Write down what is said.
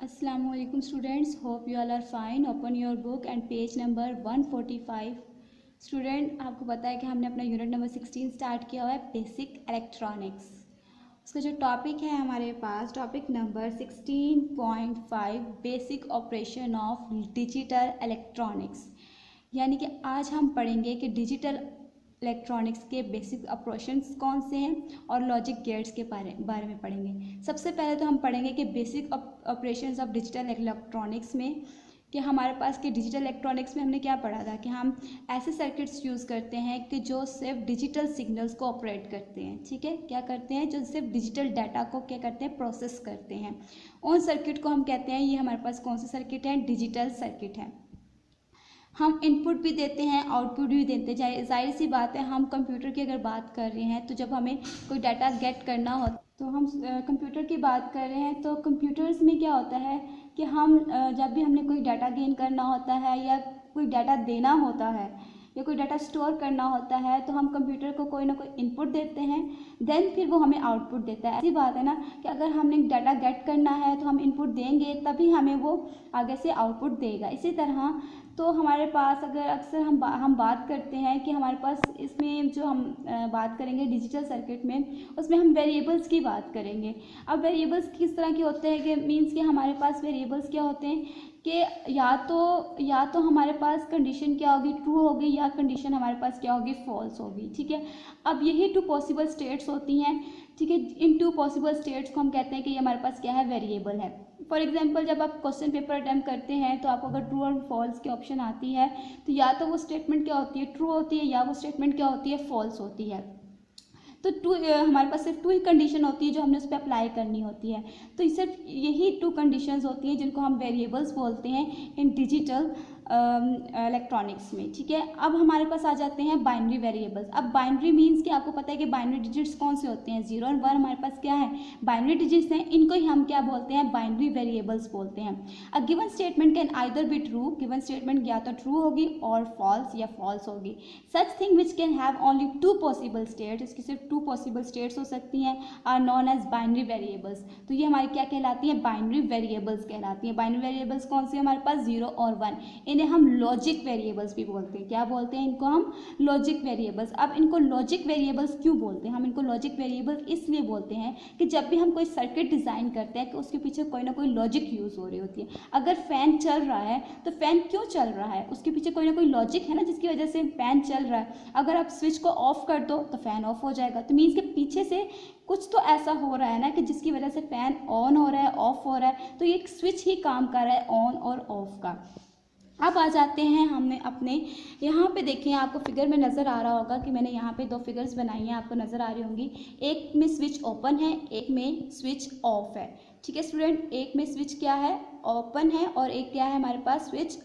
Assalamu alaikum students, hope you all are fine. Open your book and page number 145. Student, आपको पता है कि हमने अपना यूनिट नंबर 16 स्टार्ट किया हुआ है बेसिक इलेक्ट्रॉनिक्स। उसका जो टॉपिक है हमारे पास topic number 16.5 basic operation of digital electronics. यानी कि आज हम पढ़ेंगे कि डिजिटल इलेक्ट्रॉनिक्स के बेसिक ऑपरेशंस कौन से हैं और लॉजिक गेट्स के बारे में पढ़ेंगे। सबसे पहले तो हम पढ़ेंगे कि basic operations of digital electronics में कि हमारे पास कि डिजिटल इलेक्ट्रॉनिक्स में हमने क्या पढ़ा था कि हम ऐसे सर्किट्स यूज़ करते हैं कि जो सिर्फ डिजिटल सिग्नल्स को ऑपरेट करते हैं। ठीक है, क्या करते हैं, जो सिर्फ डिजिटल डाटा को क्या करते हैं, प्रोसेस करते हैं। उन सर्किट को हम कहते हैं, ये हमारे पास कौन से सर्किट हैं, डिजिटल सर्किट हैं। हम इनपुट भी देते हैं, आउटपुट भी देते हैं। जाहिर सी बात है, हम कंप्यूटर की अगर बात कर रहे हैं तो जब हमें कोई डाटा गेट करना हो तो हम कंप्यूटर की बात कर रहे हैं तो कंप्यूटर्स में क्या होता है कि हम जब भी हमने कोई डाटा गेन करना होता है या कोई डाटा देना होता है या कोई डाटा स्टोर करना होता है तो हम कंप्यूटर को कोई ना कोई इनपुट देते हैं, देन फिर वो हमें आउटपुट देता है। ऐसी बात है ना कि अगर हमने डाटा गेट करना है तो हम इनपुट देंगे तभी हमें वो आगे से आउटपुट देगा। इसी तरह तो हमारे पास अगर अक्सर हम बात करते हैं कि हमारे पास इसमें जो हम बात करेंगे डिजिटल सर्किट में, उसमें हम वेरिएबल्स की बात करेंगे। अब वेरिएबल्स किस तरह के होते हैं कि मींस कि हमारे पास वेरिएबल्स क्या होते हैं कि या तो हमारे पास कंडीशन क्या होगी, ट्रू होगी, या कंडीशन हमारे पास क्या होगी, फॉल्स होगी। ठीक है, अब यही टू पॉसिबल स्टेट्स होती हैं। ठीक है, इन टू पॉसिबल स्टेट्स को हम कहते हैं कि ये हमारे पास क्या है, वेरिएबल है। फॉर एग्जांपल, जब आप क्वेश्चन पेपर अटैम्प्ट करते हैं तो आपको अगर ट्रू और फॉल्स की ऑप्शन आती है तो या तो वो स्टेटमेंट क्या होती है, ट्रू होती है, या वो स्टेटमेंट क्या होती है, फॉल्स होती है। तो हमारे पास सिर्फ टू ही कंडीशन होती है जो हमने उस पर अप्लाई करनी होती है। तो सिर्फ यही टू कंडीशंस होती हैं जिनको हम वेरिएबल्स बोलते हैं इन डिजिटल इलेक्ट्रॉनिक्स में। ठीक है, अब हमारे पास आ जाते हैं बाइनरी वेरिएबल्स। अब बाइनरी मीन्स कि आपको पता है कि बाइनरी डिजिट्स कौन से होते हैं, 0 और 1 हमारे पास क्या है, बाइनरी डिजिट्स हैं। इनको ही हम क्या बोलते हैं, बाइनरी वेरिएबल्स बोलते हैं। A given statement can either be true, given statement या तो ट्रू होगी और फॉल्स या फॉल्स होगी। Such thing which can have only two possible states, इसकी सिर्फ टू पॉसिबल स्टेट्स हो सकती हैं, are known as binary variables. तो ये हमारी क्या कहलाती है, बाइनरी वेरिएबल्स कहलाती हैं। बाइनरी वेरिएबल्स कौन सी हमारे पास, 0 और 1। इन्हें हम लॉजिक वेरिएबल्स भी बोलते हैं। क्या बोलते हैं इनको, हम लॉजिक वेरिएबल्स। अब इनको लॉजिक वेरिएबल्स क्यों बोलते हैं, हम इनको लॉजिक वेरिएबल्स इसलिए बोलते हैं कि जब भी हम कोई सर्किट डिज़ाइन करते हैं कि उसके पीछे कोई ना कोई लॉजिक यूज़ हो रही होती है। अगर फ़ैन चल रहा है तो फ़ैन क्यों चल रहा है, उसके पीछे कोई ना कोई लॉजिक है ना जिसकी वजह से फ़ैन चल रहा है। अगर आप स्विच को ऑफ कर दो तो फ़ैन ऑफ हो जाएगा। तो मीन्स के पीछे से कुछ तो ऐसा हो रहा है ना कि जिसकी वजह से फ़ैन ऑन हो रहा है, ऑफ हो रहा है। तो ये एक स्विच ही काम कर रहा है ऑन और ऑफ का। अब आ जाते हैं हमने अपने यहाँ पे, देखें आपको फिगर में नज़र आ रहा होगा कि मैंने यहाँ पे दो फिगर्स बनाई हैं, आपको नज़र आ रही होंगी। एक में स्विच ओपन है, एक में स्विच ऑफ है। ठीक है स्टूडेंट, एक में स्विच क्या है, ओपन है, और एक क्या है हमारे पास, स्विच